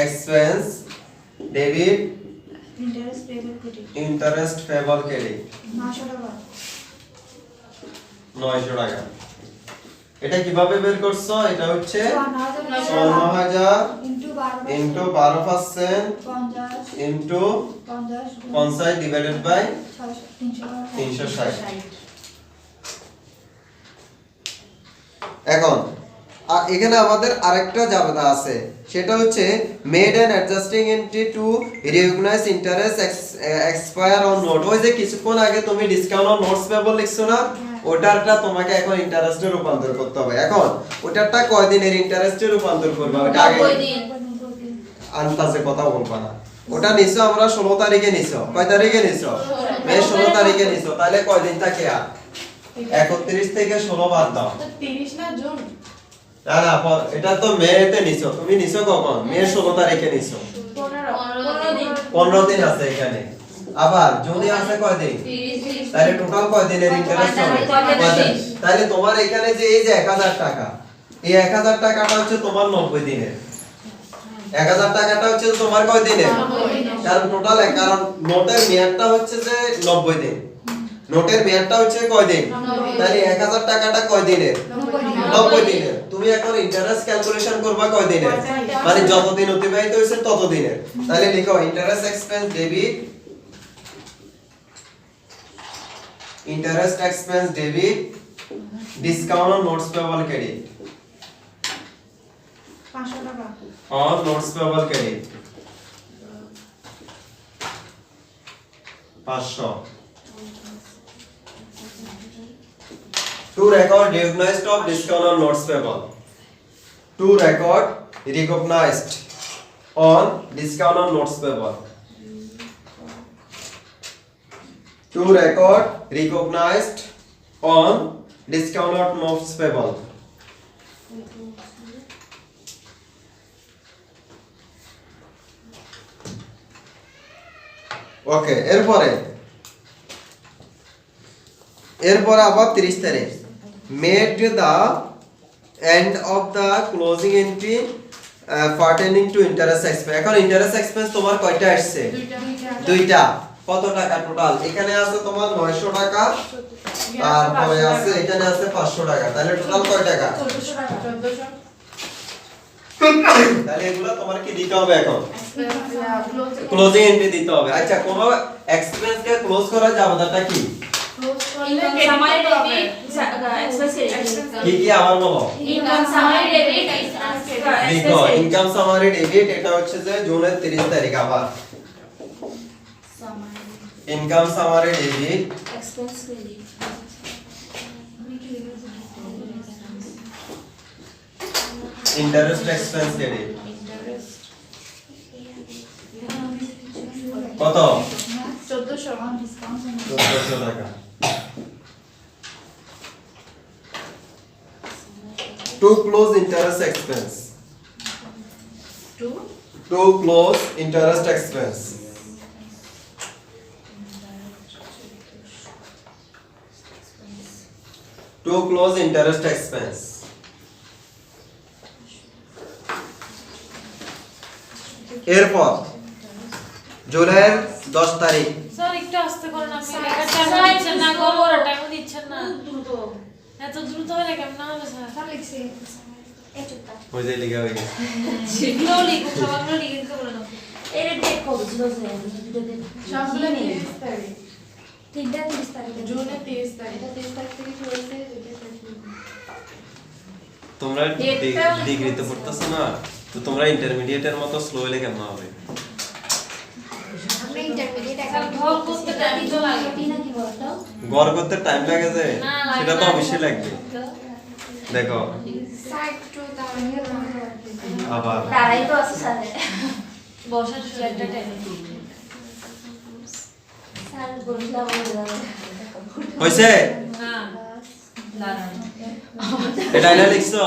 expense debit interest payable credit interest payable credit 900 টাকা 900 টাকা এটা কিভাবে বের করছো এটা হচ্ছে 54000 ইনটু 12% 50 ইনটু 50 50 ডিভাইডেড বাই 360 এখন এখানে আমাদের আরেকটা জাবেদা আছে সেটা হচ্ছে made and adjusting entry to recognise interest expire on note ওই যে কিছুক্ষণ আগে তুমি ডিসকাউন্ট অন নোটস পেবল লিখছো না ওটারটা তোমাকে এখন ইন্টারেস্টে রূপান্তর করতে হবে এখন ওটারটা কয় দিনের ইন্টারেস্টে রূপান্তর করবে ওটা আগে আন্দাজে কথা বলবা না ওটা নিছো আমরা 16 তারিখে নিছো কয় তারিখে নিছো মে 16 তারিখে নিছো তাহলে কয় দিন থাকে আর 31 থেকে 16 বাদ দাও 30 না জুন না না এটা তো মেতে নিছো তুমি নিছো কখন মে 16 তারিখে নিছো 15 দিন আছে এখানে আবার জুনে আছে কয় দিন তাহলে টোটাল কয় দিনের ইন্টারেস্ট হবে তাহলে তোমার এখানে যে এই যে 1000 টাকা এই 1000 টাকাটা হচ্ছে তোমার 90 দিনের 1000 টাকাটা হচ্ছে তোমার কয় দিনের কারণ টোটাল কারণ নোটের মেয়াদটা হচ্ছে যে 90 দিন নোটের মেয়াদটা হচ্ছে কয় দিন তাহলে 1000 টাকাটা কয় দিনের 90 দিনের তুমি এখন ইন্টারেস্ট ক্যালকুলেশন করবা কয় দিনের মানে যতদিন অতিবাহিত হইছে তত দিনের তাহলে লিখো interest expense debit discount on notes payable credit 500 টাকা on notes payable credit 500 to record recognized of discount on notes payable to record recognized on discount on notes payable to record recognized on discount on notes payable ওকে, এরপরে আবার 30 তারিখ made the end of the closing entry pertaining to interest expense. এখন interest expense তোমার কয়টা আসছে? দুইটা। কত টাকা টোটাল? এখানে আছে তোমার 900 টাকা, তারপরে আছে এখানে আছে 500 টাকা, তাহলে টোটাল কয় টাকা? 1400 টাকা। 1400 তাহলে এগুলো তোমার কি দিতে হবে এখন? ক্লোজ ক্লোজিং এন্ট্রি দিতে হবে। আচ্ছা, কোন এক্সপেন্স কে ক্লোজ করার জামাদারটা কি? ইনকাম সামারি ডেবিট এক্সপেন্স কি কি আবার বলো? ইনকাম সামারি ডেবিট দেখো, ইনকাম সামারি ডেবিট এটা হচ্ছে যে জুনের 30 তারিখ। আবার income summary debit expense credit interest expense credit কত? 1400 ডিসকাউন্ট 1400 টাকা। To close interest expense, to close interest expense. To close interest expense. এরপর জুলাইয়ের 10 তারিখ স্যার একটু আস্তে করুন, আপনি লেখার টাইম দিচ্ছেন না, গড় টাইম দিচ্ছেন না। দ্রুত এত দ্রুত হলে কেমন হবে স্যার? সব লিখছি এই চুপটা ওই যে লিখা হয়ে গেছে। যেগুলো লিখুন সবগুলো লিখে দিতে বলে দাও। এর ডেট কত ছিল স্যার? দুটো ডেট সবগুলো 30 তারিখ। তিনটা 30 তারিখে জুনের 30 তারিখ। এটা 30 তারিখ থেকে শুরু হয়েছে দুটো তারিখ তোমরা ডেটটাও লিখা ডিগ্রিতে আছে। পড়তেছো না, তো তোমরা ইন্টারমিডিয়েটের মতো স্লো হলে কেমন হবে? আমরা ইন্টারমিডিয়েট স্যার ঘর করতে টাইম তো লাগে। নাকি বলতো গড় করতে টাইম লাগে যে, না, লাগে সেটা তো না। অবশ্যই লাগবে। দেখো সাইড টু তাহলে আবার তারাই তো আছে স্যার বসার চেয়ারটা টেনে। স্যার বলছিলাম হইছে? না দাঁড়ান। এটা না লিখছো?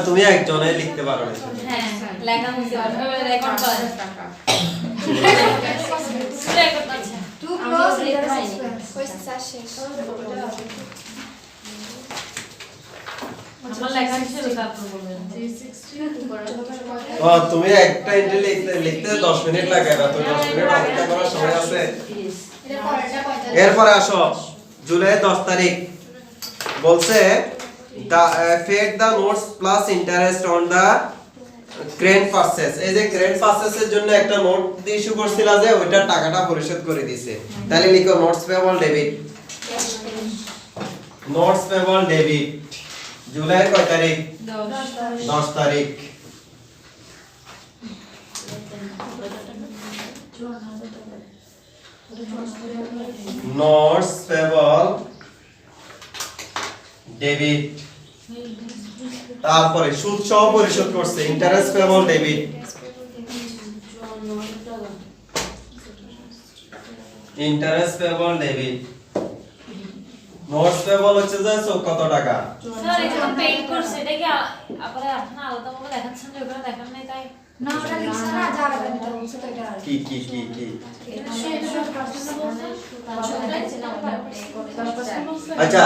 তুমি একজনে লিখতে পারো না। হ্যাঁ লেখা হচ্ছে রেকর্ড করে টাকা। রেকর্ড আছে। টু ক্লোজ ইন্টারেস্ট এক্সপেন্স কইছে স্যার শেষ আমার লেখা ছিল তারপর বলবেন। 360 ও তুমি একটা এন্ট্রি লিখতে 10 মিনিট লাগে না, তো 10 মিনিট অপেক্ষা করার সময় আছে। এটা পরেরটা কয়টা এরপরে আসো জুলাই 10 তারিখ বলছে paid the notes plus interest on the grand purchase. এই যে গ্র্যান্ড পারচেজের জন্য একটা নোট ইস্যু করছিল যে ওইটা টাকাটা পরিশোধ করে দিয়েছে। তাহলে লিখো notes payable debit, notes payable debit জুলাইয়ের কয় তারিখ? 10 তারিখ। নোটস পেবল ডেবিট, তারপরে সুদ সহ পরিশোধ করছে interest payable debit, interest payable debit. Notes payable হচ্ছে যে কত টাকা? স্যার এটা পেইন্ট করছে, এটা কি আবার আপনারা আলাদা ভাবে দেখাচ্ছেন যে ওখানে দেখান নাই তাই? না ওটা লিখছে না যা আলাদা দিতে বলছে তো এটা কি কি কি কি আচ্ছা,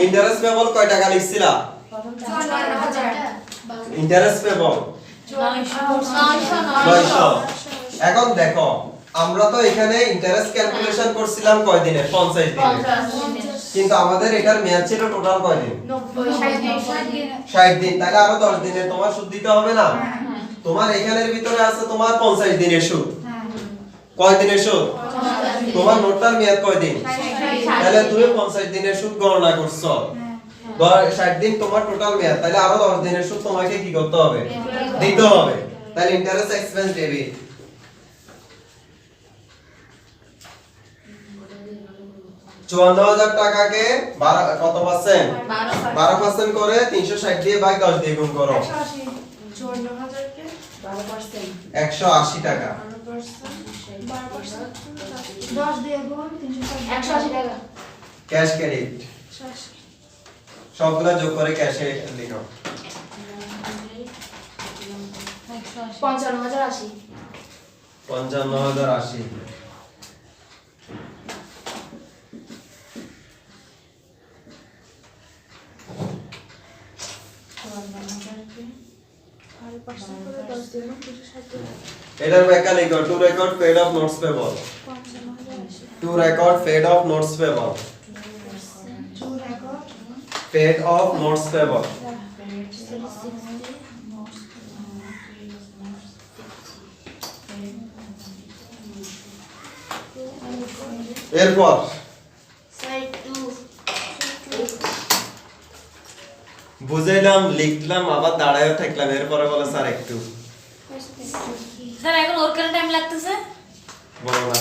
ইন্টারেস্ট পেবল কয় টাকা লিখছিলা? 54,000 ইন্টারেস্ট পেবল 900। এখন দেখো আমরা তো এখানে ইন্টারেস্ট ক্যালকুলেশন করছিলাম কয় দিনে? 50 দিনে। কিন্তু আমাদের এটার মেয়াদ ছিল টোটাল কয় দিন? 60 দিন। তাহলে আরো 10 দিনে তোমার সুদ দিতে হবে না? তোমার এখানের ভিতরে আছে তোমার 50 দিনের সুদ। কয় দিনের সুদ? তোমার নোটটার মেয়াদ কয় দিন? তাহলে তুমি 50 দিনের সুদ গণনা করছো। 60 দিন তোমার টোটাল মেয়াদ, তাহলে আরো 10 দিনের সুদ তোমাকে কি করতে হবে? দিতে হবে। তাহলে ইন্টারেস্ট এক্সপেন্স ডেবিট 54,000 টাকাকে কত পার্সেন্ট? 12% করে 360 দিয়ে ভাগ 10 দিয়ে গুণ করো। 54,000 কে 12% 180 টাকা। 10 দিয়ে গুণ 360 180 টাকা ক্যাশ ক্রেডিট সবগুলা যোগ করে ক্যাশে লিখো। 55,080 55,080 এটার ব্যাখ্যা লিখো to record paid off notes payable to record paid off notes payable to record paid off notes payable এরপর সাইড 2 বুঝাইলাম লিখলাম আবার দাঁড়ায়ও থাকলাম এরপরে বলে স্যার একটু স্যার এখন ওর কেন টাইম লাগতেছে? বলো না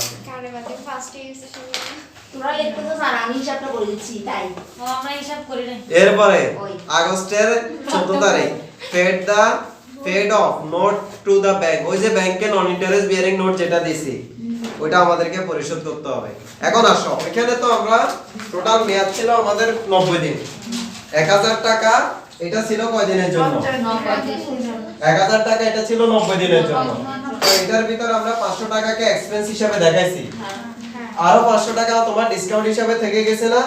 তোরা লিখতে তো স্যার আমি হিসাবটা করে দিচ্ছি তাই ও আমরা হিসাব করি না। এরপরে ওই। আগস্টের 14 তারিখ paid off note to the bank ওই যে ব্যাংকে নন ইন্টারেস্ট বিয়ারিং নোট যেটা দিছি ওইটা আমাদেরকে পরিশোধ করতে হবে। এখন আসো এখানে তো আমরা টোটাল মেয়াদ ছিল আমাদের 90 দিন 1000 টাকা এটা ছিল কয় দিনের জন্য 1000 টাকা এটা ছিল 90 দিনের জন্য তো এটার ভিতর আমরা 500 টাকাকে এক্সপেন্স হিসেবে দেখাইছি আরো 500 টাকা তোমার ডিসকাউন্ট হিসেবে থেকে গেছে না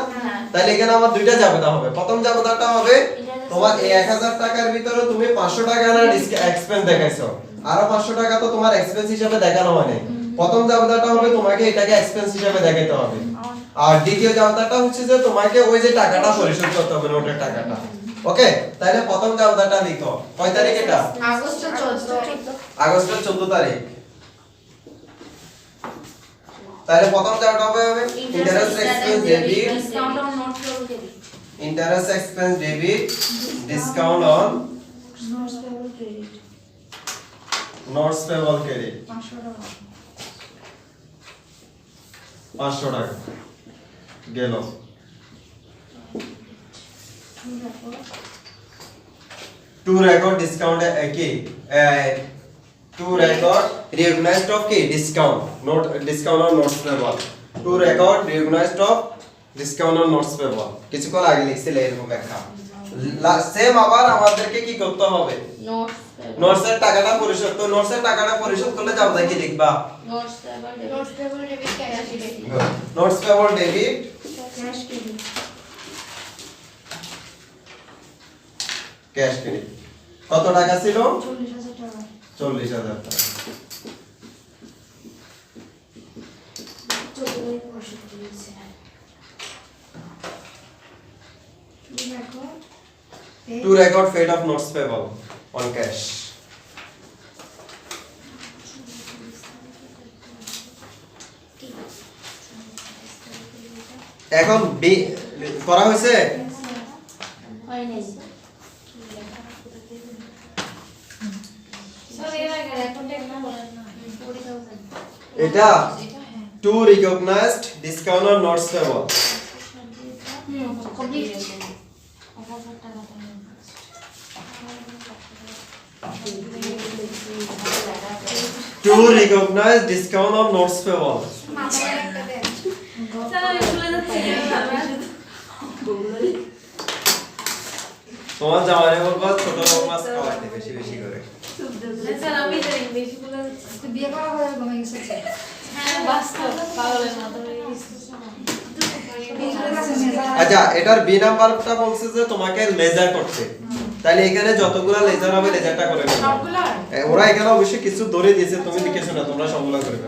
তাহলে এখানে আমার দুইটা জাবেদা হবে প্রথম জাবেদাটা হবে তোমার এই 1000 টাকার ভিতরে তুমি 500 টাকা না এক্সপেন্স দেখাইছো আরো 500 টাকা তো তোমার এক্সপেন্স হিসেবে দেখানো হয়নি প্রথম জাবেদাটা হবে তোমাকে এটাকে এক্সপেন্স হিসেবে দেখাইতে হবে আর দ্বিতীয় জাবেদাটা হচ্ছে যে তোমাকে ওই যে টাকাটা পরিশোধ করতে হবে নোটের টাকাটা ওকে তাহলে প্রথম জাবেদাটা লিখো কয় তারিখ এটা আগস্টের 14 আগস্টের 14 তারিখ তাহলে প্রথম জাবেদা হবে interest expense debit discount on note payable credit interest expense debit discount on notes payable credit notes payable credit 500 টাকা 500 টাকা গেল টু রেকর্ড ডিসকাউন্ট কি টু রেকর্ড রিকগনাইজড অফ কি discount note discount on notes payable to record recognized off discount on notes payable কিছুক্ষণ আগে লিখছিলে এরকম ব্যাখ্যা same আবার আমাদেরকে কি করতে হবে নোটস নোটসের টাকাটা পরিশোধ তো নোটসের টাকাটা পরিশোধ করলে যাও কি লিখবা notes payable debit notes payable debit cash credit cash credit কত টাকা ছিল 40000 টাকা 40000 টাকা 14 তারিখ পরিশোধ করেছে two record to record paid of notes payable on cash এখন বি করা হয়েছে হয় নাই স্যার এর আগে রেকর্ডটা একটু বলেন না। 40000 এটা to recognized discount on notes payable complete to recognize discount on notes payable মাথায় একটা দেন স্যার আমি ভুলে যাচ্ছি। তোমার জামাই বলবা ছোট বড় মাছ খাওয়াইতে বেশি বেশি করে স্যার আমি জানি বেশি ভুলে যাচ্ছি। তো বিয়ে করা হয়ে গেল গেছে হ্যাঁ বাস্তব পাগলের মতো হয়ে গেছি। আচ্ছা এটার বি নাম্বারটা বলছে যে তোমাকে লেজার করতে তাহলে এখানে যতগুলা লেজার হবে লেজারটা করে নেবে সবগুলো ওরা এখানে অবশ্যই কিছু ধরে দিয়েছে তুমি লিখেছো না তোমরা সবগুলা করবে